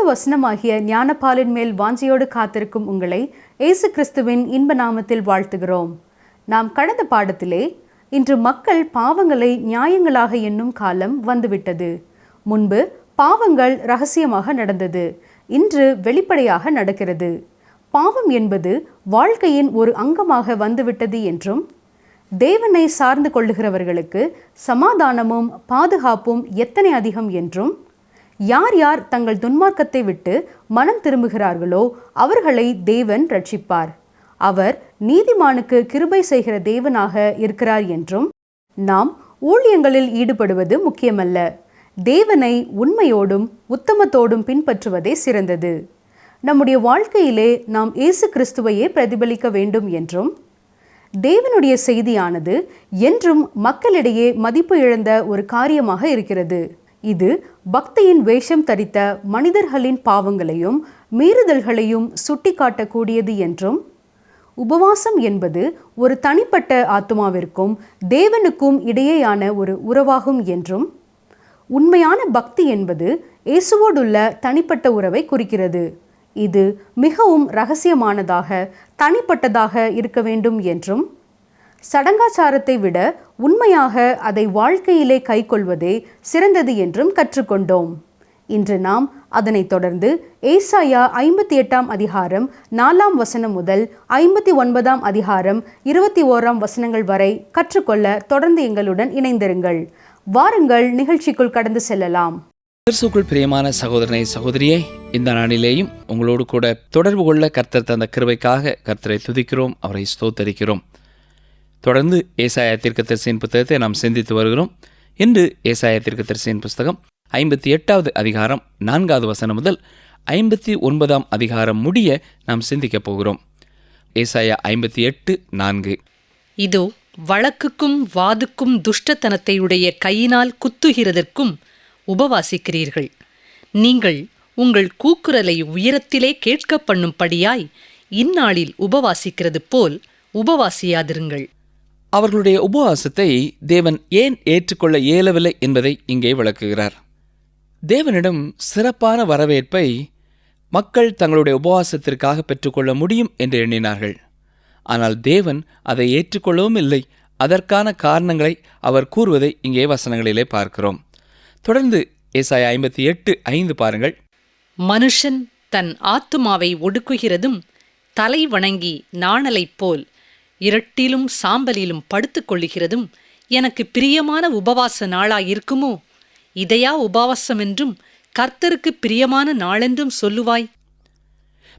வசனமாகிய ஞானப்பாலின் மேல் வாஞ்சையோடு காத்திருக்கும் உங்களை இயேசு கிறிஸ்துவின் இன்ப நாமத்தில் வாழ்த்துகிறோம். நாம் கடந்த பாடத்திலே இன்று மக்கள் பாவங்களை நியாயங்களாக எண்ணும் காலம் வந்துவிட்டது. முன்பு பாவங்கள் ரகசியமாக நடந்தது, இன்று வெளிப்படையாக நடக்கிறது. பாவம் என்பது வாழ்க்கையின் ஒரு அங்கமாக வந்துவிட்டது என்றும், தேவனை சார்ந்து கொள்ளுகிறவர்களுக்கு சமாதானமும் பாதுகாப்பும் எத்தனை அதிகம் என்றும், யார் யார் தங்கள் துன்மார்க்கத்தை விட்டு மனம் திரும்புகிறார்களோ அவர்களை தேவன் ரட்சிப்பார், அவர் நீதிமானுக்கு கிருபை செய்கிற தேவனாக இருக்கிறார் என்றும், நாம் ஊழியங்களில் ஈடுபடுவது முக்கியமல்ல, தேவனை உண்மையோடும் உத்தமத்தோடும் பின்பற்றுவதே சிறந்தது, நம்முடைய வாழ்க்கையிலே நாம் இயேசு கிறிஸ்துவையே பிரதிபலிக்க வேண்டும் என்றும், தேவனுடைய செய்தியானது என்றும் மக்களிடையே மதிப்பு இழந்த ஒரு காரியமாக இருக்கிறது. இது பக்தியின் வேஷம் தரித்த மனிதர்களின் பாவங்களையும் மீறுதல்களையும் சுட்டிக்காட்டக்கூடியது என்றும், உபவாசம் என்பது ஒரு தனிப்பட்ட ஆத்துமாவிற்கும் தேவனுக்கும் இடையேயான ஒரு உறவாகும் என்றும், உண்மையான பக்தி என்பது இயேசுவோடுள்ள தனிப்பட்ட உறவை குறிக்கிறது, இது மிகவும் இரகசியமானதாக தனிப்பட்டதாக இருக்க வேண்டும் என்றும், சடங்காச்சாரத்தை விட உண்மையாக அதை வாழ்க்கையிலே கைக்கொள்வதே சிறந்தது என்றும் கற்றுக்கொண்டோம். இன்று நாம் அதனை தொடர்ந்து ஏசாயா 58 அதிகாரம் 4 வசனம் முதல் 59 அதிகாரம் 21 வசனங்கள் வரை கற்றுக்கொள்ள தொடர்ந்து எங்களுடன் இணைந்திருங்கள். வாருங்கள், நிகழ்ச்சிக்குள் கடந்து செல்லலாம். கிறிஸ்துவுக்குள் பிரியமான சகோதரனை சகோதரியே, இந்த நாளிலேயும் உங்களோடு கூட தொடர்பு கொள்ள கர்த்தர் தந்த கிருபைக்காக கர்த்தரை துதிக்கிறோம், அவரை ஸ்தோத்தரிக்கிறோம். தொடர்ந்து ஏசாயா தீர்க்கதரிசியின் புத்தகத்தை நாம் சிந்தித்து வருகிறோம். இன்று ஏசாயா தீர்க்கதரிசியின் புஸ்தகம் 58 அதிகாரம் 4 வசனம் முதல் 59 அதிகாரம் முடிய நாம் சிந்திக்கப் போகிறோம். ஏசாயா 58:4. இதோ வழக்குக்கும் வாதுக்கும் துஷ்டத்தனத்தையுடைய கையினால் குத்துகிறதற்கும் உபவாசிக்கிறீர்கள். நீங்கள் உங்கள் கூக்குரலை உயரத்திலே கேட்க பண்ணும்படியாய் இந்நாளில் உபவாசிக்கிறது போல் உபவாசியாதிருங்கள். அவர்களுடைய உபவாசத்தை தேவன் ஏன் ஏற்றுக்கொள்ள இயலவில்லை என்பதை இங்கே விளக்குகிறார். தேவனிடம் சிறப்பான வரவேற்பை மக்கள் தங்களுடைய உபவாசத்திற்காக பெற்றுக்கொள்ள முடியும் என்று எண்ணினார்கள். ஆனால் தேவன் அதை ஏற்றுக்கொள்ளவும் இல்லை. அதற்கான காரணங்களை அவர் கூறுவதை இங்கே வசனங்களிலே பார்க்கிறோம். தொடர்ந்து ஏசாயா 58:5 பாருங்கள். மனுஷன் தன் ஆத்துமாவை ஒடுக்குகிறதும் தலை வணங்கி நாணலைப் போல் இரட்டிலும் சாம்பலிலும் படுத்துக் கொள்ளுகிறதும் எனக்கு பிரியமான உபவாச நாளாயிருக்குமோ? இதையா உபவாசம் என்றும் கர்த்தருக்கு பிரியமான நாளென்றும் சொல்லுவாய்?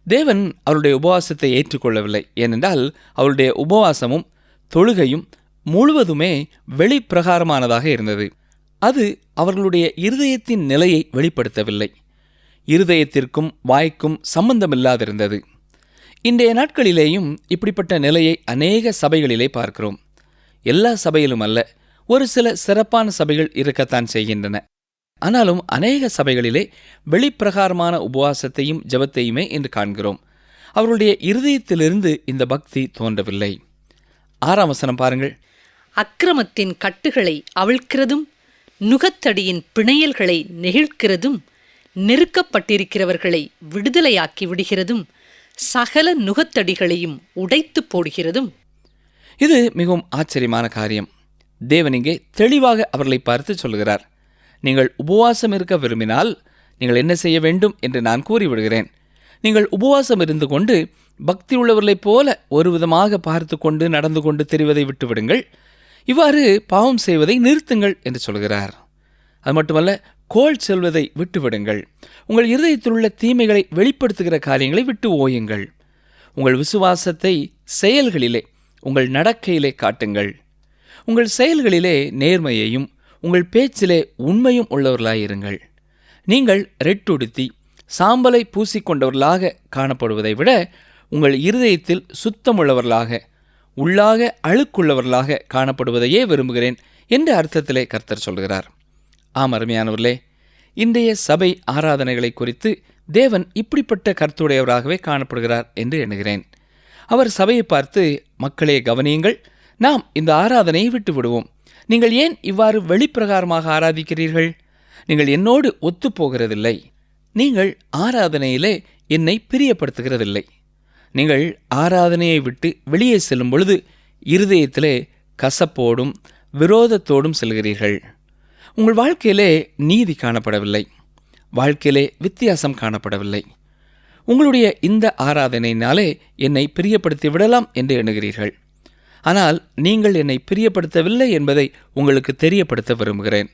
தேவன் அவருடைய உபவாசத்தை ஏற்றுக்கொள்ளவில்லை. ஏனென்றால் அவருடைய உபவாசமும் தொழுகையும் முழுவதுமே வெளிப்பிரகாரமானதாக இருந்தது. அது அவர்களுடைய இருதயத்தின் நிலையை வெளிப்படுத்தவில்லை. இருதயத்திற்கும் வாய்க்கும் சம்பந்தமில்லாதிருந்தது. இன்றைய நாட்களிலேயும் இப்படிப்பட்ட நிலையை அநேக சபைகளிலே பார்க்கிறோம். எல்லா சபையிலும் அல்ல, ஒரு சில சிறப்பான சபைகள் இருக்கத்தான் செய்கின்றன. ஆனாலும் அநேக சபைகளிலே வெளிப்பிரகாரமான உபவாசத்தையும் ஜெபத்தையுமே இன்று காண்கிறோம். அவர்களுடைய இருதயத்திலிருந்து இந்த பக்தி தோன்றவில்லை. 6 வசனம் பாருங்கள். அக்கிரமத்தின் கட்டுகளை அவிழ்க்கிறதும் நுகத்தடியின் பிணையல்களை நெகிழ்க்கிறதும் நெருக்கப்பட்டிருக்கிறவர்களை விடுதலையாக்கி விடுகிறதும் சகல நுகத்தடிகளையும் உடைத்து போடுகிறதும். இது மிகவும் ஆச்சரியமான காரியம். தேவன் இங்கே தெளிவாக அவர்களை பார்த்து சொல்கிறார், நீங்கள் உபவாசம் இருக்க விரும்பினால் நீங்கள் என்ன செய்ய வேண்டும் என்று நான் கூறிவிடுகிறேன். நீங்கள் உபவாசம் இருந்து கொண்டு பக்தி உள்ளவர்களைப் போல ஒரு விதமாக பார்த்து கொண்டு நடந்து கொண்டு தெரிவதை விட்டுவிடுங்கள். இவ்வாறு பாவம் செய்வதை நிறுத்துங்கள் என்று சொல்கிறார். அது மட்டுமல்ல, கோள் செல்வதை விட்டுவிடுங்கள். உங்கள் இருதயத்தில் உள்ள தீமைகளை வெளிப்படுத்துகிற காரியங்களை விட்டு ஓயுங்கள். உங்கள் விசுவாசத்தை செயல்களிலே, உங்கள் நடக்கையிலே காட்டுங்கள். உங்கள் செயல்களிலே நேர்மையையும் உங்கள் பேச்சிலே உண்மையும் உள்ளவர்களாயிருங்கள். நீங்கள் ரெட்டுடுத்தி சாம்பலை பூசிக்கொண்டவர்களாக காணப்படுவதை விட உங்கள் இருதயத்தில் சுத்தமுள்ளவர்களாக, உள்ளாக அழுக்குள்ளவர்களாக காணப்படுவதையே விரும்புகிறேன் என்ற அர்த்தத்திலே கர்த்தர் சொல்கிறார். ஆம் அருமையானவர்களே, இன்றைய சபை ஆராதனைகளை குறித்து தேவன் இப்படிப்பட்ட கருத்துடையவராகவே காணப்படுகிறார் என்று எண்ணுகிறேன். அவர் சபையை பார்த்து, மக்களே கவனியுங்கள், நாம் இந்த ஆராதனையை விட்டு விடுவோம். நீங்கள் ஏன் இவ்வாறு வெளிப்பிரகாரமாக ஆராதிக்கிறீர்கள்? நீங்கள் என்னோடு ஒத்துப்போகிறதில்லை. நீங்கள் ஆராதனையிலே என்னை பிரியப்படுத்துகிறதில்லை. நீங்கள் ஆராதனையை விட்டு வெளியே செல்லும் பொழுது இருதயத்திலே கசப்போடும் விரோதத்தோடும் செல்கிறீர்கள். உங்கள் வாழ்க்கையிலே நீதி காணப்படவில்லை. வாழ்க்கையிலே வித்தியாசம் காணப்படவில்லை. உங்களுடைய இந்த ஆராதனையினாலே என்னை பிரியப்படுத்தி விடலாம் என்று எண்ணுகிறீர்கள். ஆனால் நீங்கள் என்னை பிரியப்படுத்தவில்லை என்பதை உங்களுக்கு தெரியப்படுத்த விரும்புகிறேன்.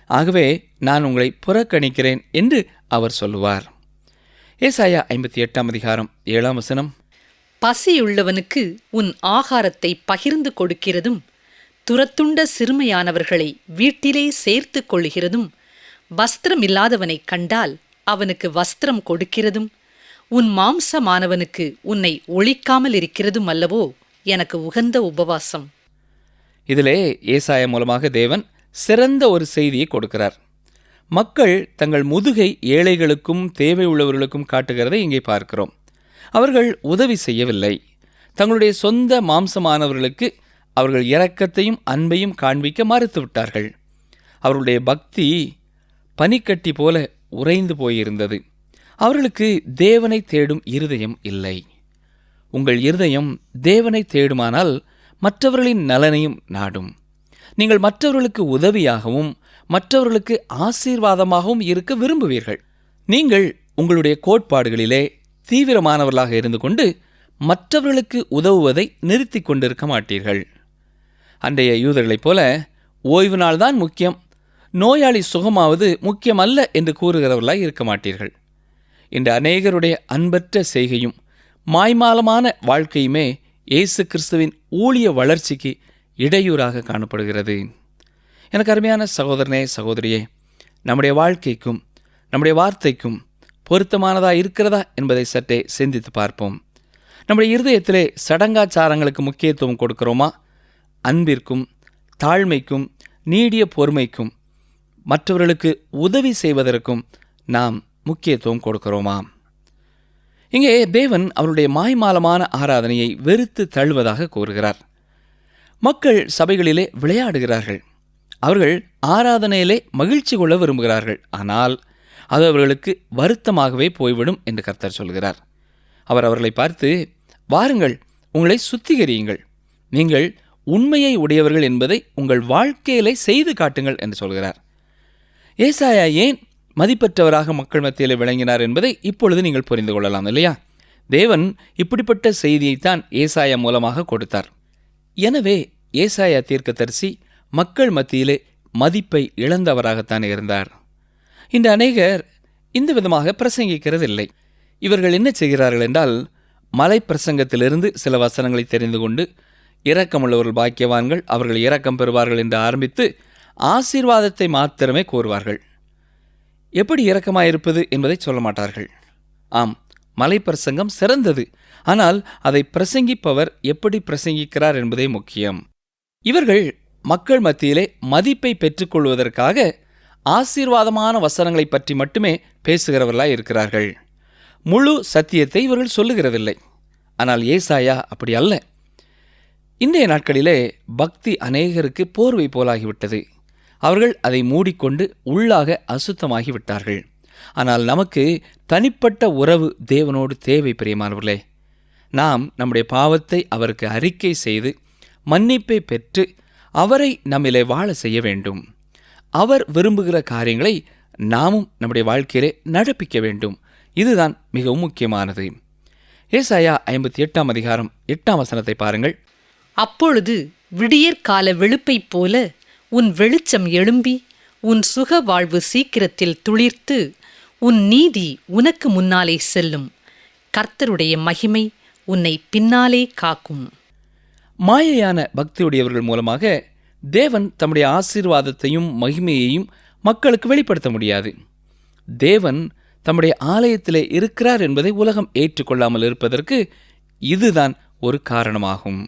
ஆகவே நான் உங்களை புறக்கணிக்கிறேன் என்று அவர் சொல்லுவார். ஏசாயா 58:7 பசியுள்ளவனுக்கு உன் ஆகாரத்தை பகிர்ந்து கொடுக்கிறதும், துரத்துண்ட சிறுமையானவர்களை வீட்டிலே சேர்த்து கொள்கிறதும், வஸ்திரமில்லாதவனைக் கண்டால் அவனுக்கு வஸ்திரம் கொடுக்கிறதும், உன் மாம்சமானவனுக்கு உன்னை ஒழிக்காமல் இருக்கிறதும் அல்லவோ எனக்கு உகந்த உபவாசம். இதிலே ஏசாயா மூலமாக தேவன் சிறந்த ஒரு செய்தியை கொடுக்கிறார். மக்கள் தங்கள் முதுகை ஏழைகளுக்கும் தேவை உள்ளவர்களுக்கும் காட்டுகிறதை இங்கே பார்க்கிறோம். அவர்கள் உதவி செய்யவில்லை. தங்களுடைய சொந்த மாம்சமானவர்களுக்கு அவர்கள் இரக்கத்தையும் அன்பையும் காண்பிக்க மறுத்துவிட்டார்கள். அவர்களுடைய பக்தி பனிக்கட்டி போல உறைந்து போயிருந்தது. அவர்களுக்கு தேவனை தேடும் இருதயம் இல்லை. உங்கள் இருதயம் தேவனை தேடுமானால் மற்றவர்களின் நலனையும் நாடும். நீங்கள் மற்றவர்களுக்கு உதவியாகவும் மற்றவர்களுக்கு ஆசீர்வாதமாகவும் இருக்க விரும்புவீர்கள். நீங்கள் உங்களுடைய கோட்பாடுகளிலே தீவிரமானவர்களாக இருந்து கொண்டு மற்றவர்களுக்கு உதவுவதை நிறுத்தி கொண்டிருக்க மாட்டீர்கள். அன்றைய யூதர்களைப் போல ஓய்வு நாள்தான் முக்கியம், நோயாளி சுகமாவது முக்கியமல்ல என்று கூறுகிறவர்களாய் இருக்க மாட்டீர்கள். இன்று அநேகருடைய அன்பற்ற செய்கையும் மாய்மாலமான வாழ்க்கையுமே இயேசு கிறிஸ்துவின் ஊழிய வளர்ச்சிக்கு இடையூறாக காணப்படுகிறது. எனக்கு அருமையான சகோதரனே, சகோதரியே, நம்முடைய வாழ்க்கைக்கும் நம்முடைய வார்த்தைக்கும் பொருத்தமானதாக இருக்கிறதா என்பதை சற்றே சிந்தித்து பார்ப்போம். நம்முடைய இருதயத்திலே சடங்காச்சாரங்களுக்கு முக்கியத்துவம் கொடுக்கிறோமா? அன்பிற்கும் தாழ்மைக்கும் நீடிய பொறுமைக்கும் மற்றவர்களுக்கு உதவி செய்வதற்கும் நாம் முக்கியத்துவம் கொடுக்கிறோமா? இங்கே தேவன் அவருடைய மாய்மாலமான ஆராதனையை வெறுத்து தள்ளுவதாக கூறுகிறார். மக்கள் சபைகளிலே விளையாடுகிறார்கள். அவர்கள் ஆராதனையிலே மகிழ்ச்சி கொள்ள விரும்புகிறார்கள். ஆனால் அது அவர்களுக்கு வருத்தமாகவே போய்விடும் என்று கர்த்தர் சொல்கிறார். அவர் அவர்களை பார்த்து, வாருங்கள், உங்களை சுத்திகரியுங்கள், நீங்கள் உண்மையை உடையவர்கள் என்பதை உங்கள் வாழ்க்கையிலே செய்து காட்டுங்கள் என்று சொல்கிறார். ஏசாயா ஏன் மதிப்பற்றவராக மக்கள் மத்தியில் விளங்கினார் என்பதை இப்பொழுது நீங்கள் புரிந்து கொள்ளலாம் இல்லையா? தேவன் இப்படிப்பட்ட செய்தியைத்தான் ஏசாயா மூலமாக கொடுத்தார். எனவே ஏசாயா தீர்க்கதரிசி மக்கள் மத்தியிலே மதிப்பை இழந்தவராகத்தான் இருந்தார். இந்த அநேகர் இந்த விதமாக பிரசங்கிக்கிறதில்லை. இவர்கள் என்ன செய்கிறார்கள் என்றால், மலை பிரசங்கத்திலிருந்து சில வசனங்களை தெரிந்து கொண்டு இரக்கமுள்ளவர்கள் பாக்கியவான்கள், அவர்கள் இரக்கம் பெறுவார்கள் என்று ஆரம்பித்து ஆசீர்வாதத்தை மாத்திரமே கூறுவார்கள். எப்படி இரக்கமாயிருப்பது என்பதை சொல்ல மாட்டார்கள். ஆம், மலை பிரசங்கம் சிறந்தது, ஆனால் அதை பிரசங்கிப்பவர் எப்படி பிரசங்கிக்கிறார் என்பதே முக்கியம். இவர்கள் மக்கள் மத்தியிலே மதிப்பை பெற்றுக்கொள்வதற்காக ஆசீர்வாதமான வசனங்களை பற்றி மட்டுமே பேசுகிறவர்களாய் இருக்கிறார்கள். முழு சத்தியத்தை இவர்கள் சொல்லுகிறதில்லை. ஆனால் ஏசாயா அப்படி அல்ல. இன்றைய நாட்களிலே பக்தி அநேகருக்கு போர்வை போலாகிவிட்டது. அவர்கள் அதை மூடிக்கொண்டு உள்ளாக அசுத்தமாகிவிட்டார்கள். ஆனால் நமக்கு தனிப்பட்ட உறவு தேவனோடு தேவை. பிரியமானவர்களே, நாம் நம்முடைய பாவத்தை அவருக்கு அறிக்கை செய்து மன்னிப்பை பெற்று அவரை நம்மிலே வாழ செய்ய வேண்டும். அவர் விரும்புகிற காரியங்களை நாமும் நம்முடைய வாழ்க்கையிலே நடப்பிக்க வேண்டும். இதுதான் மிகவும் முக்கியமானது. ஏசாயா 58:8 பாருங்கள். அப்பொழுது விடியற்கால வெளுப்பைப் போல உன் வெளிச்சம் எழும்பி உன் சுக வாழ்வு சீக்கிரத்தில் துளிர்த்து உன் நீதி உனக்கு முன்னாலே செல்லும். கர்த்தருடைய மகிமை உன்னை பின்னாலே காக்கும். மாயையான பக்தியுடையவர்கள் மூலமாக தேவன் தம்முடைய ஆசீர்வாதத்தையும் மகிமையையும் மக்களுக்கு வெளிப்படுத்த முடியாது. தேவன் தம்முடைய ஆலயத்திலே இருக்கிறார் என்பதை உலகம் ஏற்றுக்கொள்ளாமல் இருப்பதற்கு இதுதான் ஒரு காரணமாகும்.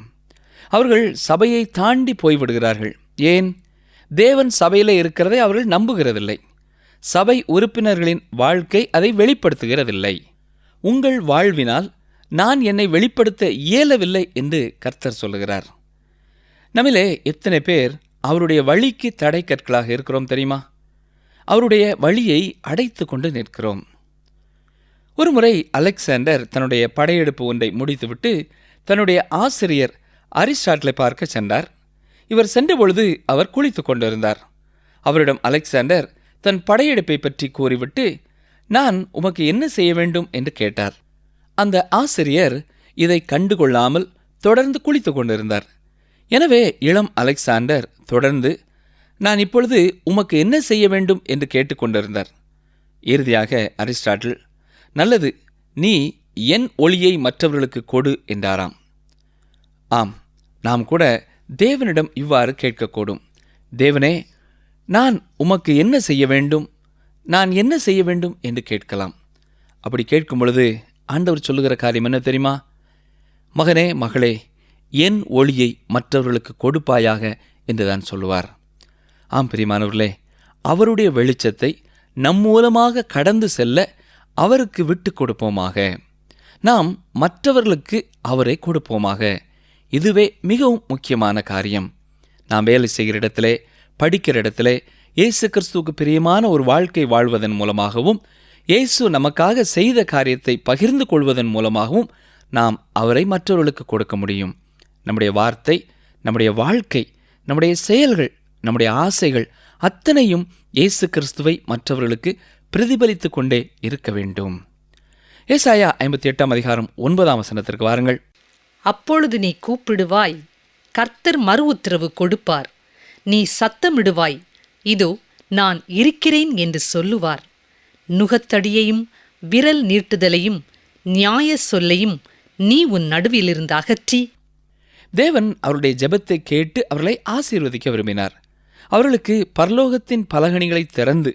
அவர்கள் சபையை தாண்டி போய்விடுகிறார்கள். ஏன்? தேவன் சபையிலே இருக்கிறதை அவர்கள் நம்புகிறதில்லை. சபை உறுப்பினர்களின் வாழ்க்கை அதை வெளிப்படுத்துகிறதில்லை. உங்கள் வாழ்வினால் நான் என்னை வெளிப்படுத்த இயலவில்லை என்று கர்த்தர் சொல்லுகிறார். நம்மிலே எத்தனை பேர் அவருடைய வழிக்கு தடை கற்களாக இருக்கிறோம் தெரியுமா? அவருடைய வழியை அடைத்து கொண்டு நிற்கிறோம். ஒருமுறை அலெக்சாண்டர் தன்னுடைய படையெடுப்பு ஒன்றை முடித்துவிட்டு தன்னுடைய ஆசிரியர் அரிஸ்டாட்டிலை பார்க்க சென்றார். இவர் சென்றபொழுது அவர் குளித்துக் கொண்டிருந்தார். அவரிடம் அலெக்சாண்டர் தன் படையெடுப்பை பற்றி கூறிவிட்டு, நான் உமக்கு என்ன செய்ய வேண்டும் என்று கேட்டார். அந்த ஆசிரியர் இதை கண்டுகொள்ளாமல் தொடர்ந்து குளித்துக் கொண்டிருந்தார். எனவே இளம் அலெக்சாண்டர் தொடர்ந்து, நான் இப்பொழுது உமக்கு என்ன செய்ய வேண்டும் என்று கேட்டுக்கொண்டிருந்தார். இறுதியாக அரிஸ்டாட்டில், நல்லது, நீ என் ஒளியை மற்றவர்களுக்கு கொடு என்றாராம். ஆம், நாம் கூட தேவனிடம் இவ்வாறு கேட்கக்கூடும். தேவனே, நான் உமக்கு என்ன செய்ய வேண்டும், நான் என்ன செய்ய வேண்டும் என்று கேட்கலாம். அப்படி கேட்கும் பொழுது ஆண்டவர் சொல்லுகிற காரியம் என்ன தெரியுமா? மகனே, மகளே, என் ஒளியை மற்றவர்களுக்கு கொடுப்பாயாக என்றுதான் சொல்லுவார். ஆம் பிரியமானவர்களே, அவருடைய வெளிச்சத்தை நம் மூலமாக கடந்து செல்ல அவருக்கு விட்டு கொடுப்போமாக. நாம் மற்றவர்களுக்கு அவரை கொடுப்போமாக. இதுவே மிகவும் முக்கியமான காரியம். நாம் வேலை செய்கிற இடத்திலே, படிக்கிற இடத்திலே இயேசு கிறிஸ்துவுக்கு பிரியமான ஒரு வாழ்க்கை வாழ்வதன் மூலமாகவும், இயேசு நமக்காக செய்த காரியத்தை பகிர்ந்து கொள்வதன் மூலமாகவும் நாம் அவரை மற்றவர்களுக்கு கொடுக்க முடியும். நம்முடைய வார்த்தை, நம்முடைய வாழ்க்கை, நம்முடைய செயல்கள், நம்முடைய ஆசைகள் அத்தனையும் இயேசு கிறிஸ்துவை மற்றவர்களுக்கு பிரதிபலித்து கொண்டே இருக்க வேண்டும். ஏசாயா 58:9 வாருங்கள். அப்பொழுது நீ கூப்பிடுவாய், கர்த்தர் மறு உத்தரவு கொடுப்பார். நீ சத்தமிடுவாய், இதோ நான் இருக்கிறேன் என்று சொல்லுவார். நுகத்தடியையும் விரல் நீட்டுதலையும் நியாய சொல்லையும் நீ உன் நடுவிலிருந்து அகற்றி. தேவன் அவருடைய ஜெபத்தை கேட்டு அவர்களை ஆசீர்வதிக்க விரும்பினார். அவர்களுக்கு பரலோகத்தின் பலகணிகளை திறந்து,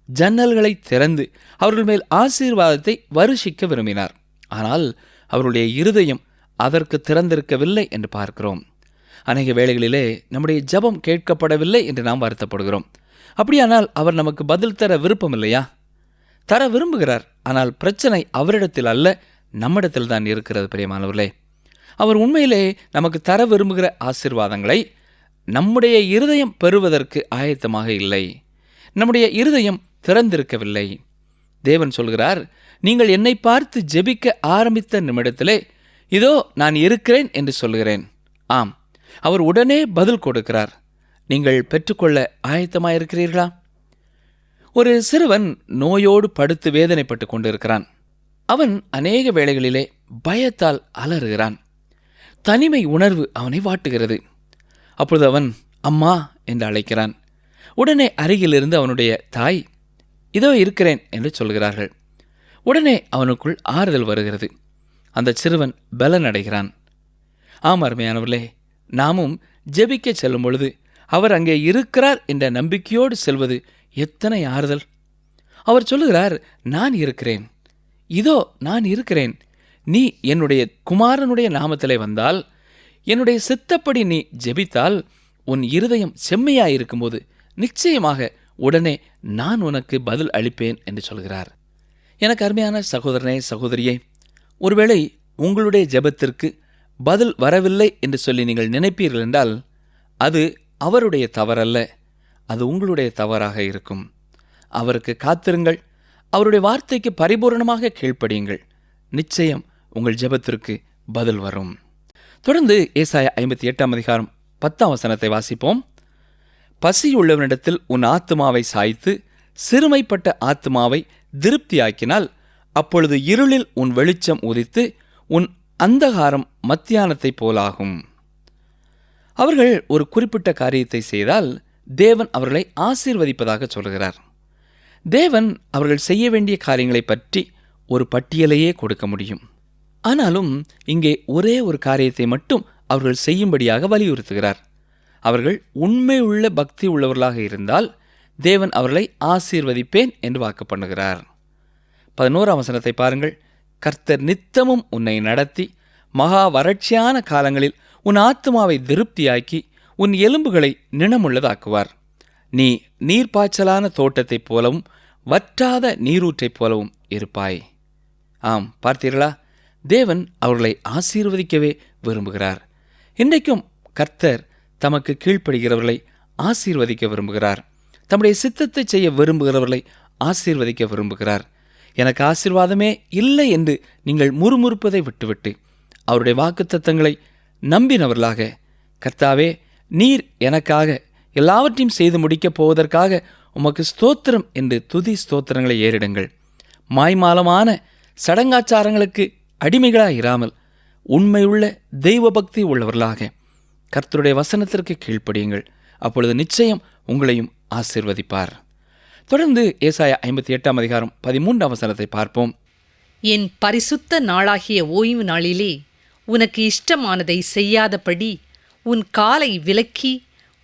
ஜன்னல்களை திறந்து அவர்கள் மேல் ஆசீர்வாதத்தை வருஷிக்க விரும்பினார். ஆனால் அவருடைய இருதயம் அதற்கு திறந்திருக்கவில்லை என்று பார்க்கிறோம். அநேக வேளைகளிலே நம்முடைய ஜெபம் கேட்கப்படவில்லை என்று நாம் வருத்தப்படுகிறோம். அப்படியானால் அவர் நமக்கு பதில் தர விருப்பம் இல்லையா? தர விரும்புகிறார். ஆனால் பிரச்சனை அவரிடத்தில் அல்ல, நம்மிடத்தில் தான் இருக்கிறது. பிரியமானவர்களே, அவர் உண்மையிலே நமக்கு தர விரும்புகிற ஆசீர்வாதங்களை நம்முடைய இருதயம் பெறுவதற்கு ஆயத்தமாக இல்லை. நம்முடைய இருதயம் திறந்திருக்கவில்லை. தேவன் சொல்கிறார், நீங்கள் என்னை பார்த்து ஜெபிக்க ஆரம்பித்த நிமிடத்திலே இதோ நான் இருக்கிறேன் என்று சொல்கிறேன். ஆம், அவர் உடனே பதில் கொடுக்கிறார். நீங்கள் பெற்றுக்கொள்ள ஆயத்தமாயிருக்கிறீர்களா? ஒரு சிறுவன் நோயோடு படுத்து வேதனைப்பட்டு கொண்டிருக்கிறான். அவன் அநேக வேளைகளிலே பயத்தால் அலறுகிறான். தனிமை உணர்வு அவனை வாட்டுகிறது. அப்பொழுது அவன் அம்மா என்று அழைக்கிறான். உடனே அருகிலிருந்து அவனுடைய தாய் இதோ இருக்கிறேன் என்று சொல்கிறார்கள். உடனே அவனுக்குள் ஆறுதல் வருகிறது. அந்த சிறுவன் பலனடைகிறான். ஆம் அருமையானவர்களே, நாமும் ஜெபிக்க செல்லும் பொழுது அவர் அங்கே இருக்கிறார் என்ற நம்பிக்கையோடு செல்வது எத்தனை ஆறுதல். அவர் சொல்லுகிறார், நான் இருக்கிறேன், இதோ நான் இருக்கிறேன். நீ என்னுடைய குமாரனுடைய நாமத்திலே வந்தால், என்னுடைய சித்தப்படி நீ ஜெபித்தால், உன் இருதயம் செம்மையாயிருக்கும்போது நிச்சயமாக உடனே நான் உனக்கு பதில் அளிப்பேன் என்று சொல்கிறார். எனக்கு அருமையான சகோதரனே, சகோதரியே, ஒருவேளை உங்களுடைய ஜெபத்திற்கு பதில் வரவில்லை என்று சொல்லி நீங்கள் நினைப்பீர்கள் என்றால் அது அவருடைய தவறல்ல, அது உங்களுடைய தவறாக இருக்கும். அவருக்கு காத்திருங்கள், அவருடைய வார்த்தைக்கு பரிபூர்ணமாக கீழ்ப்படியுங்கள். நிச்சயம் உங்கள் ஜெபத்திற்கு பதில் வரும். தொடர்ந்து ஏசாயா 58:10 வாசிப்போம். பசியுள்ளவனிடத்தில் உன் ஆத்துமாவை சாய்த்து சிறுமைப்பட்ட ஆத்துமாவை திருப்தியாக்கினால், அப்பொழுது இருளில் உன் வெளிச்சம் உதித்து உன் அந்தகாரம் மத்தியானத்தைப் போலாகும். அவர்கள் ஒரு குறிப்பிட்ட காரியத்தை செய்தால் தேவன் அவர்களை ஆசீர்வதிப்பதாக சொல்கிறார். தேவன் அவர்கள் செய்ய வேண்டிய காரியங்களை பற்றி ஒரு பட்டியலையே கொடுக்க முடியும். ஆனாலும் இங்கே ஒரே ஒரு காரியத்தை மட்டும் அவர்கள் செய்யும்படியாக வலியுறுத்துகிறார். அவர்கள் உண்மையுள்ள பக்தி உள்ளவர்களாக இருந்தால் தேவன் அவர்களை ஆசீர்வதிப்பேன் என்று வாக்கு பண்ணுகிறார். 11 பாருங்கள். கர்த்தர் நித்தமும் உன்னை நடத்தி மகா வறட்சியான காலங்களில் உன் ஆத்துமாவை திருப்தியாக்கி உன் எலும்புகளை நிணமுள்ளதாக்குவார். நீ நீர்ப்பாய்ச்சலான தோட்டத்தைப் போலவும் வற்றாத நீரூற்றைப் போலவும் இருப்பாய். ஆம், பார்த்தீர்களா? தேவன் அவர்களை ஆசீர்வதிக்கவே விரும்புகிறார். இன்றைக்கும் கர்த்தர் தமக்கு கீழ்ப்படுகிறவர்களை ஆசீர்வதிக்க விரும்புகிறார். தம்முடைய சித்தத்தை செய்ய விரும்புகிறவர்களை ஆசீர்வதிக்க விரும்புகிறார். எனக்கு ஆசீர்வாதமே இல்லை என்று நீங்கள் முறுமுறுப்பதை விட்டுவிட்டு அவருடைய வாக்குத்தத்தங்களை நம்பினவர்களாக, கர்த்தாவே, நீர் எனக்காக எல்லாவற்றையும் செய்து முடிக்கப் போவதற்காக உமக்கு ஸ்தோத்திரம் என்று துதி ஸ்தோத்திரங்களை ஏறிடுங்கள். மாய்மாலமான சடங்காச்சாரங்களுக்கு அடிமைகளாக இராமல் உண்மையுள்ள தெய்வ பக்தி உள்ளவர்களாக கர்த்தருடைய வசனத்திற்கு கீழ்ப்படியுங்கள். அப்பொழுது நிச்சயம் உங்களையும் ஆசீர்வதிப்பார். தொடர்ந்து ஏசாயா 58 அதிகாரம் 13 வசனத்தை பார்ப்போம். என் பரிசுத்த நாளாகிய ஓய்வு நாளிலே உனக்கு இஷ்டமானதை செய்யாதபடி உன் காலை விலக்கி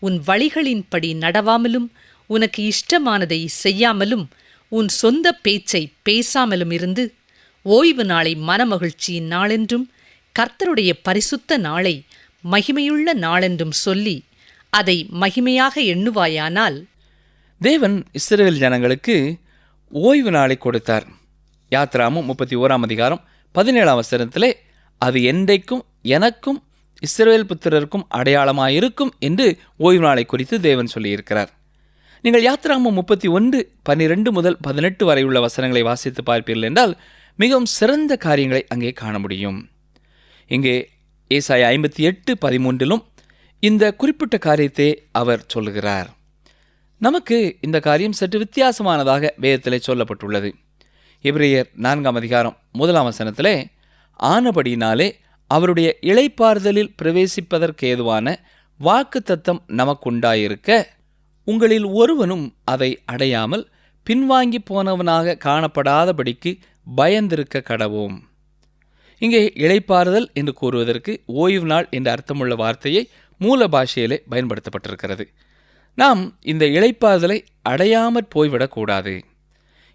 உன் வழிகளின்படி நடவாமலும் உனக்கு இஷ்டமானதை செய்யாமலும் உன் சொந்த பேச்சை பேசாமலும் இருந்து ஓய்வு நாளை மனமகிழ்ச்சியின் நாளென்றும் கர்த்தருடைய பரிசுத்த நாளை மகிமையுள்ள நாளென்றும் சொல்லி அதை மகிமையாக எண்ணுவாயானால். தேவன் இஸ்ரவேல் ஜனங்களுக்கு ஓய்வு நாளை கொடுத்தார். யாத்ராமும் 31 அதிகாரம் 17 வசனத்திலே அது என்றைக்கும் எனக்கும் இஸ்ரவேல் புத்திரருக்கும் அடையாளமாயிருக்கும் என்று ஓய்வு நாளை குறித்து தேவன் சொல்லியிருக்கிறார். நீங்கள் யாத்ராமும் 31:12 முதல் 18 வரை உள்ள வசனங்களை வாசித்து பார்ப்பீர்கள் என்றால் மிகவும் சிறந்த காரியங்களை அங்கே காண முடியும். இங்கே ஏசாயா 58:13 இந்த குறிப்பிட்ட காரியத்தை அவர் சொல்லுகிறார். நமக்கு இந்த காரியம் சற்று வித்தியாசமானதாக வேதத்திலே சொல்லப்பட்டுள்ளது. எபிரேயர் 4 அதிகாரம் 1 வசனத்திலே, ஆனபடியினாலே அவருடைய இளைப்பாறுதலில் பிரவேசிப்பதற்கேதுவான வாக்கு தத்தம் நமக்குண்டாயிருக்க உங்களில் ஒருவனும் அதை அடையாமல் பின்வாங்கி போனவனாக காணப்படாதபடிக்கு பயந்திருக்க கடவோம். இங்கே இளைப்பாறுதல் என்று கூறுவதற்கு ஓய்வு நாள் என்ற அர்த்தமுள்ள வார்த்தையை மூல பாஷையிலே பயன்படுத்தப்பட்டிருக்கிறது. நாம் இந்த இளைப்பாறுதலை அடையாமற் போய்விடக்கூடாது.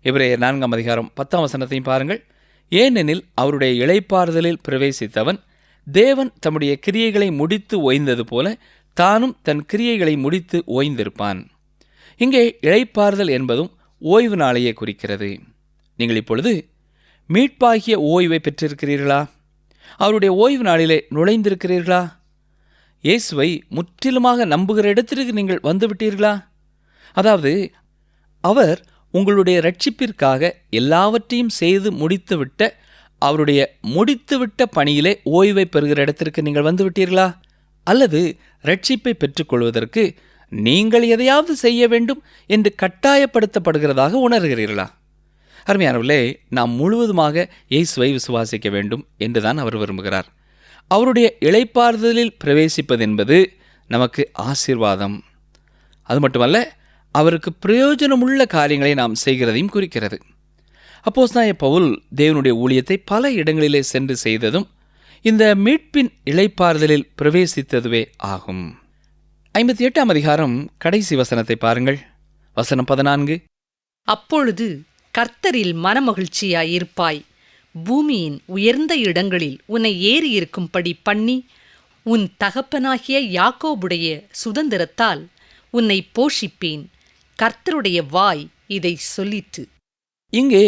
எபிரேயர் 4 அதிகாரம் 10 வசனத்தையும் பாருங்கள். ஏனெனில் அவருடைய இளைப்பாறுதலில் பிரவேசித்தவன் தேவன் தம்முடைய கிரியைகளை முடித்து ஓய்ந்தது போல தானும் தன் கிரியைகளை முடித்து ஓய்ந்திருப்பான். இங்கே இளைப்பாறுதல் என்பதும் ஓய்வு நாளையே குறிக்கிறது. நீங்கள் இப்பொழுது மீட்பாகிய ஓய்வை பெற்றிருக்கிறீர்களா? அவருடைய ஓய்வு நாளிலே நுழைந்திருக்கிறீர்களா? இயேசுவை முற்றிலுமாக நம்புகிற இடத்திற்கு நீங்கள் வந்துவிட்டீர்களா? அதாவது அவர் உங்களுடைய இரட்சிப்பிற்காக எல்லாவற்றையும் செய்து முடித்துவிட்ட அவருடைய முடித்துவிட்ட பணியிலே ஓய்வை பெறுகிற இடத்திற்கு நீங்கள் வந்துவிட்டீர்களா? அல்லது இரட்சிப்பை பெற்றுக்கொள்வதற்கு நீங்கள் எதையாவது செய்ய வேண்டும் என்று கட்டாயப்படுத்தப்படுகிறதாக உணர்கிறீர்களா? அருமையானவர்களே, நாம் முழுவதுமாக இயேசுவை விசுவாசிக்க வேண்டும் என்றுதான் அவர் விரும்புகிறார். அவருடைய இளைப்பாறுதலில் பிரவேசிப்பது என்பது நமக்கு ஆசீர்வாதம். அது மட்டுமல்ல, அவருக்கு பிரயோஜனமுள்ள காரியங்களை நாம் செய்கிறதையும் குறிக்கிறது. அப்போஸ்தலனாகிய பவுல் தேவனுடைய ஊழியத்தை பல இடங்களிலே சென்று செய்ததும் இந்த மீட்பின் இளைப்பாறுதலில் பிரவேசித்ததுவே ஆகும். 58 அதிகாரம் கடைசி வசனத்தை பாருங்கள். வசனம் 14. அப்பொழுது கர்த்தரில் மனமகிழ்ச்சியாயிருப்பாய், பூமியின் உயர்ந்த இடங்களில் உன்னை ஏறியிருக்கும்படி பண்ணி உன் தகப்பனாகிய யாக்கோபுடைய சுதந்திரத்தால் உன்னை போஷிப்பேன். கர்த்தருடைய வாய் இதை சொல்லிற்று. இங்கே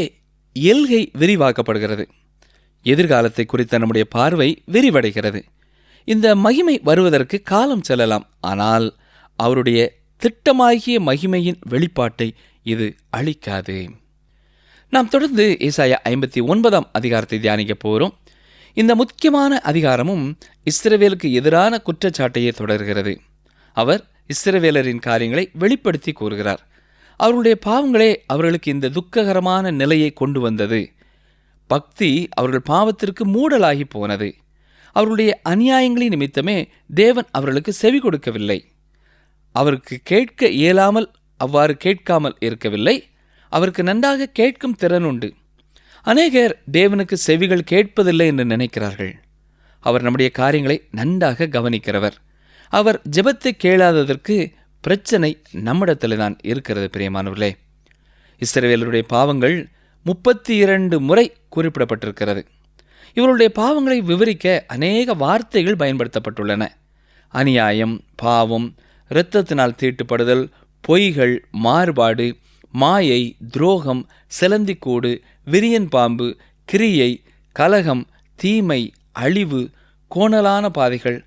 எல்கை விரிவாக்கப்படுகிறது. எதிர்காலத்தை குறித்த நம்முடைய பார்வை விரிவடைகிறது. இந்த மகிமை வருவதற்கு காலம் செல்லலாம், ஆனால் அவருடைய திட்டமாகிய மகிமையின் வெளிப்பாட்டை இது அளிக்காது. நாம் தொடர்ந்து ஏசாயா 59 அதிகாரத்தை தியானிக்க போகிறோம். இந்த முக்கியமான அதிகாரமும் இஸ்ரவேலுக்கு எதிரான குற்றச்சாட்டையே தொடர்கிறது. அவர் இஸ்ரவேலரின் காரியங்களை வெளிப்படுத்தி கூறுகிறார். அவர்களுடைய பாவங்களே அவர்களுக்கு இந்த துக்ககரமான நிலையை கொண்டு வந்தது. பக்தி அவர்கள் பாவத்திற்கு மூடலாகி போனது. அவர்களுடைய அநியாயங்களின் நிமித்தமே தேவன் அவர்களுக்கு செவி கொடுக்கவில்லை. அவருக்கு கேட்க இயலாமல் அவ்வாறு கேட்காமல் இருக்கவில்லை. அவருக்கு நன்றாக கேட்கும் திறன் உண்டு. அநேகர் தேவனுக்கு செவிகள் கேட்பதில்லை என்று நினைக்கிறார்கள். அவர் நம்முடைய காரியங்களை நன்றாக கவனிக்கிறவர். அவர் ஜெபத்தை கேளாததற்கு பிரச்சனை நம்மிடத்தில் தான் இருக்கிறது. பிரியமானவர்களே, இஸ்ரவேலருடைய பாவங்கள் 32 முறை குறிப்பிடப்பட்டிருக்கிறது. இவருடைய பாவங்களை விவரிக்க அநேக வார்த்தைகள் பயன்படுத்தப்பட்டுள்ளன. அநியாயம், பாவம், இரத்தத்தினால் தீட்டுப்படுதல், பொய்கள், மாறுபாடு, மாயை, துரோகம், செலந்திக்கூடு, விரியன் பாம்பு, கிரியை, கலகம், தீமை, அழிவு, கோணலான பாதைகள்,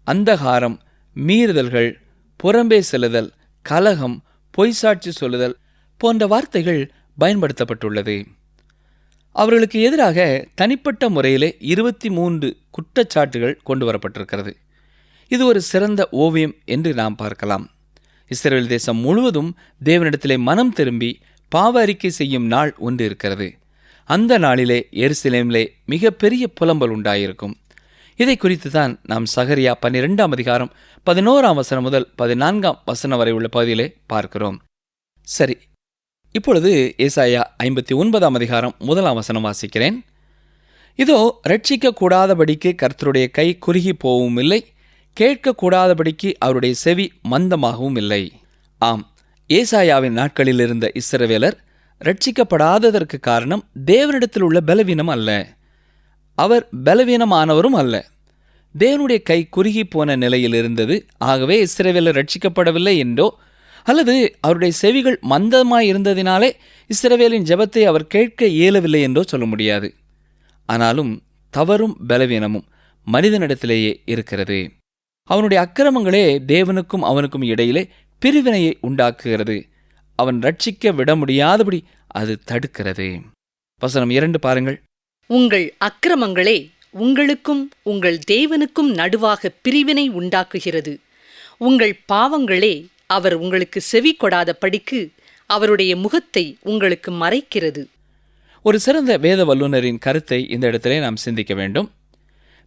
அந்தகாரம், மீறுதல்கள், புறம்பே செல்லுதல், கலகம், பொய்சாட்சி சொல்லுதல் போன்ற வார்த்தைகள் பயன்படுத்தப்பட்டுள்ளது. அவர்களுக்கு எதிராக தனிப்பட்ட முறையிலே 23 குற்றச்சாட்டுகள் கொண்டு வரப்பட்டிருக்கிறது. இது ஒரு சிறந்த ஓவியம் என்று நாம் பார்க்கலாம். இஸ்ரவேல் தேசம் முழுவதும் தேவனிடத்திலே மனம் திரும்பி பாவ அறிக்கை செய்யும் நாள் ஒன்று இருக்கிறது. அந்த நாளிலே எருசலேமிலே மிகப்பெரிய புலம்பல் உண்டாயிருக்கும். இதை குறித்து தான் நாம் சகரியா 12ஆம் அதிகாரம் 11ஆம் வசனம் முதல் 14ஆம் வசனம் வரை உள்ள பகுதியிலே பார்க்கிறோம். சரி, இப்பொழுது ஏசாயா 59ஆம் அதிகாரம் 1ஆம் வசனம் வாசிக்கிறேன். இதோ ரட்சிக்கக்கூடாதபடிக்கு கர்த்தருடைய கை குறுகி போகவும் இல்லை, கேட்கக்கூடாதபடிக்கு அவருடைய செவி மந்தமாகவும் இல்லை. ஆம், ஏசாயாவின் நாட்களில் இருந்த இஸ்ரவேலர் ரட்சிக்கப்படாததற்கு காரணம் தேவனிடத்தில் உள்ள பலவீனம் அல்ல, அவர் பலவீனமானவரும் அல்ல. தேவனுடைய கை குறுகி போன நிலையில் இருந்தது. ஆகவே இஸ்ரவேலர் ரட்சிக்கப்படவில்லை என்றோ அல்லது அவருடைய செவிகள் மந்தமாய் இருந்ததினாலே இஸ்ரவேலின் ஜெபத்தை அவர் கேட்க இயலவில்லை என்றோ சொல்ல முடியாது. ஆனாலும் தவறும் பலவீனமும் மனிதனிடத்திலேயே இருக்கிறது. அவனுடைய அக்கிரமங்களே தேவனுக்கும் அவனுக்கும் இடையிலே பிரிவினையை உண்டாக்குகிறது. அவன் ரட்சிக்க விட முடியாதபடி அது தடுக்கிறது. வசனம் 2 பாருங்கள். உங்கள் அக்கிரமங்களே உங்களுக்கும் உங்கள் தேவனுக்கும் நடுவாக பிரிவினை உண்டாக்குகிறது. உங்கள் பாவங்களே அவர் உங்களுக்கு செவி கொடாத படிக்கு அவருடைய முகத்தை உங்களுக்கு மறைக்கிறது. ஒரு சிறந்த வேத வல்லுநரின் கருத்தை இந்த இடத்திலே நாம் சிந்திக்க வேண்டும்.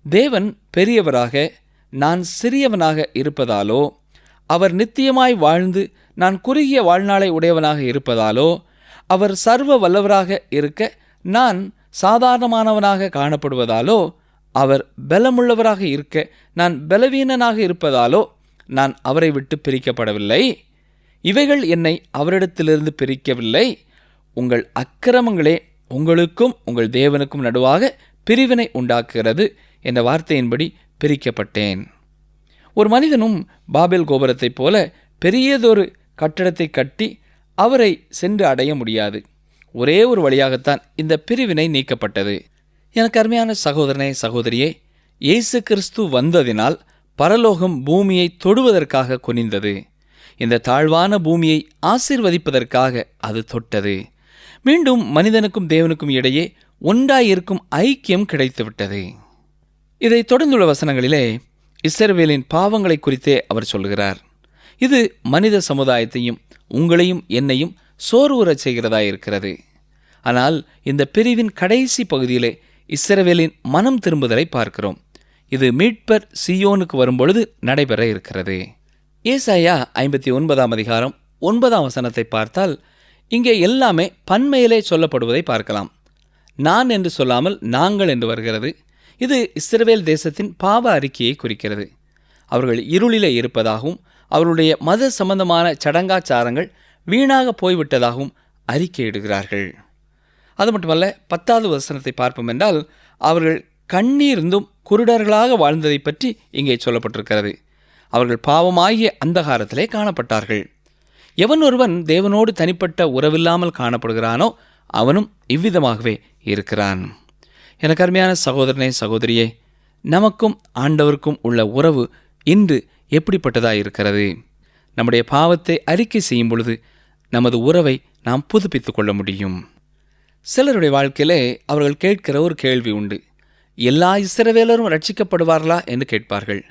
தேவன் பெரியவராக, நான் சிறியவனாக இருப்பதாலோ, அவர் நித்தியமாய் வாழ்ந்து நான் குறுகிய வாழ்நாளை உடையவனாக இருப்பதாலோ, அவர் சர்வ வல்லவராக இருக்க நான் சாதாரணமானவனாக காணப்படுவதாலோ, அவர் பலமுள்ளவராக இருக்க நான் பலவீனனாக இருப்பதாலோ நான் அவரை விட்டு பிரிக்கப்படவில்லை. இவைகள் என்னை அவரிடத்திலிருந்து பிரிக்கவில்லை. உங்கள் அக்கிரமங்களே உங்களுக்கும் உங்கள் தேவனுக்கும் நடுவாக பிரிவினை உண்டாக்குகிறது என்ற வார்த்தையின்படி பிரிக்கப்பட்டேன். ஒரு மனிதனும் பாபேல் கோபுரத்தைப் போல பெரியதொரு கட்டடத்தை கட்டி அவரை சென்று அடைய முடியாது. ஒரே ஒரு வழியாகத்தான் இந்த பிரிவினை நீக்கப்பட்டது. எனக்கு அருமையான சகோதரனே, சகோதரியே, இயேசு கிறிஸ்து வந்ததினால் பரலோகம் பூமியை தொடுவதற்காக குனிந்தது. இந்த தாழ்வான பூமியை ஆசீர்வதிப்பதற்காக அது தொட்டது. மீண்டும் மனிதனுக்கும் தேவனுக்கும் இடையே ஒன்றாயிருக்கும் ஐக்கியம் கிடைத்துவிட்டது. இதை தொடர்ந்துள்ள வசனங்களிலே இஸ்ரவேலின் பாவங்களை குறித்தே அவர் சொல்கிறார். இது மனித சமுதாயத்தையும் உங்களையும் என்னையும் சோர்வுறச் செய்கிறதா இருக்கிறது. ஆனால் இந்த பிரிவின் கடைசி பகுதியிலே இஸ்ரவேலின் மனம் திரும்புதலை பார்க்கிறோம். இது மீட்பர் சீயோனுக்கு வரும்பொழுது நடைபெற இருக்கிறது. ஏசாயா 59ஆம் அதிகாரம் 9ஆம் வசனத்தை பார்த்தால் இங்கே எல்லாமே பன்மையிலே சொல்லப்படுவதை பார்க்கலாம். நான் என்று சொல்லாமல் நாங்கள் என்று வருகிறது. இது இஸ்ரவேல் தேசத்தின் பாவ அறிக்கையை குறிக்கிறது. அவர்கள் இருளிலே இருப்பதாகவும் அவருடைய மத சம்பந்தமான சடங்காச்சாரங்கள் வீணாக போய்விட்டதாகவும் அறிக்கையிடுகிறார்கள். அது மட்டுமல்ல, 10வது வசனத்தை பார்ப்போம் என்றால் அவர்கள் கண்ணீர்ந்தும் குருடர்களாக வாழ்ந்ததை பற்றி இங்கே சொல்லப்பட்டிருக்கிறது. அவர்கள் பாவமாகிய அந்தகாரத்திலே காணப்பட்டார்கள். எவன் ஒருவன் தேவனோடு தனிப்பட்ட உறவில்லாமல் காணப்படுகிறானோ அவனும் இவ்விதமாகவே இருக்கிறான். எனக்கு அருமையான சகோதரனே, சகோதரியே, நமக்கும் ஆண்டவருக்கும் உள்ள உறவு இன்று எப்படிப்பட்டதாக இருக்கிறது? நம்முடைய பாவத்தை அறிக்கை செய்யும் பொழுது நமது உறவை நாம் புதுப்பித்துக் கொள்ள முடியும். சிலருடைய வாழ்க்கையிலே அவர்கள் கேட்கிற ஒரு கேள்வி உண்டு. எல்லா இஸ்ரவேலரும் ரட்சிக்கப்படுவார்களா என்று கேட்பார்கள்.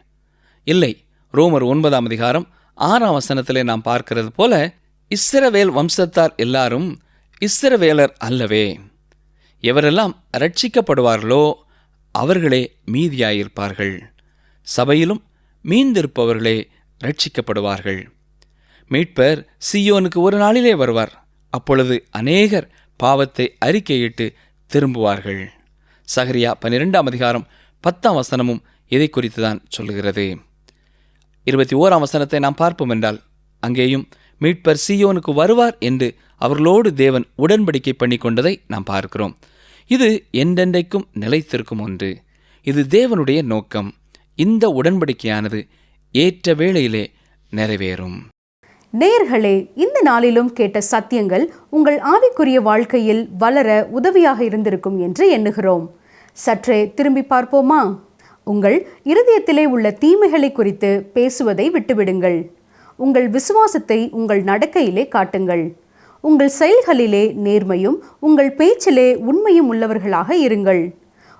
இல்லை, ரோமர் 9ஆம் அதிகாரம் 6ஆம் வசனத்திலே நாம் பார்க்கிறது போல இஸ்ரவேல் வம்சத்தார் எல்லாரும் இஸ்ரவேலர் அல்லவே. எவரெல்லாம் ரட்சிக்கப்படுவார்களோ அவர்களே மீதியாயிருப்பார்கள். சபையிலும் மீந்திருப்பவர்களே ரட்சிக்கப்படுவார்கள். மீட்பர் சீயோனுக்கு ஒரு நாளிலே வருவார். அப்பொழுது அநேகர் பாவத்தை அறிக்கையிட்டு திரும்புவார்கள். சகரியா 12ஆம் அதிகாரம் 10ஆம் வசனமும் இதை குறித்து தான் சொல்லுகிறது. 21ஆம் வசனத்தை நாம் பார்ப்போம் என்றால் அங்கேயும் மீட்பர் சீயோனுக்கு வருவார் என்று அவர்களோடு தேவன் உடன்படிக்கை பண்ணி கொண்டதை நாம் பார்க்கிறோம். இது என்றென்றைக்கும் நிலைத்திருக்கும் ஒன்று. இது தேவனுடைய நோக்கம். இந்த உடன்படிக்கையானது ஏற்ற வேளையிலே நிறைவேறும். நேயர்களே, இந்த நாளிலும் கேட்ட சத்தியங்கள் உங்கள் ஆவிக்குரிய வாழ்க்கையில் வளர உதவியாக இருந்திருக்கும் என்று எண்ணுகிறோம். சற்றே திரும்பி பார்ப்போமா? உங்கள் இருதயத்திலே உள்ள தீமைகளை குறித்து பேசுவதை விட்டுவிடுங்கள். உங்கள் விசுவாசத்தை உங்கள் நடக்கையிலே காட்டுங்கள். உங்கள் செயல்களிலே நேர்மையும் உங்கள் பேச்சிலே உண்மையும் உள்ளவர்களாக இருங்கள்.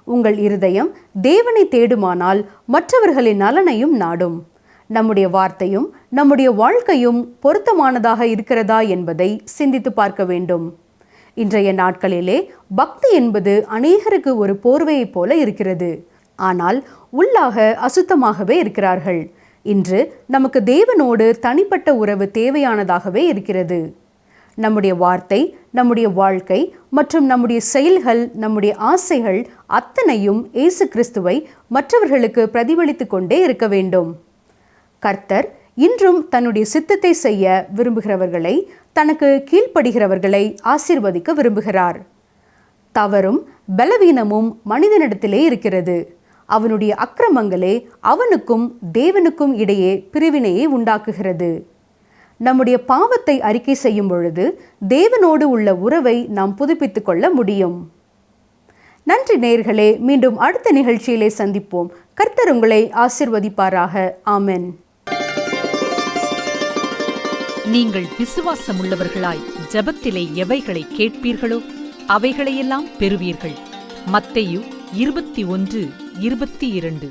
உங்கள் இருதயம் தேவனை தேடுமானால் மற்றவர்களின் நலனையும் நாடும். நம்முடைய வார்த்தையும் நம்முடைய வாழ்க்கையும் பொருத்தமானதாக இருக்கிறதா என்பதை சிந்தித்து பார்க்க வேண்டும். இன்றைய நாட்களிலே பக்தி என்பது அநேகருக்கு ஒரு போர்வையைப் போல இருக்கிறது. ஆனால் உள்ளாக அசுத்தமாகவே இருக்கிறார்கள். இன்று நமக்கு தேவனோடு தனிப்பட்ட உறவு தேவையானதாகவே இருக்கிறது. நம்முடைய வார்த்தை, நம்முடைய வாழ்க்கை மற்றும் நம்முடைய செயல்கள், நம்முடைய ஆசைகள் அத்தனையும் இயேசு கிறிஸ்துவை மற்றவர்களுக்கு பிரதிபலித்து கொண்டே இருக்க வேண்டும். கர்த்தர் இன்றும் தன்னுடைய சித்தத்தை செய்ய விரும்புகிறவர்களை, தனக்கு கீழ்ப்படுகிறவர்களை ஆசீர்வதிக்க விரும்புகிறார். தவறும் பலவீனமும் மனிதனிடத்திலே இருக்கிறது. அவனுடைய அக்கிரமங்களே அவனுக்கும் தேவனுக்கும் இடையே பிரிவினையை உண்டாக்குகிறது. நம்முடைய பாவத்தை அறிக்கை செய்யும் பொழுது தேவனோடு உள்ள உறவை நாம் புதுப்பித்துக் கொள்ள முடியும். நன்றி நேயர்களே, மீண்டும் அடுத்த நிகழ்ச்சியிலே சந்திப்போம். கர்த்தர் உங்களை ஆசீர்வதிப்பாராக. ஆமென். நீங்கள் விசுவாசமுள்ளவர்களாய் ஜெபத்திலே எவைகளை கேட்பீர்களோ அவைகளையெல்லாம் பெறுவீர்கள். மத்தேயு 21:22.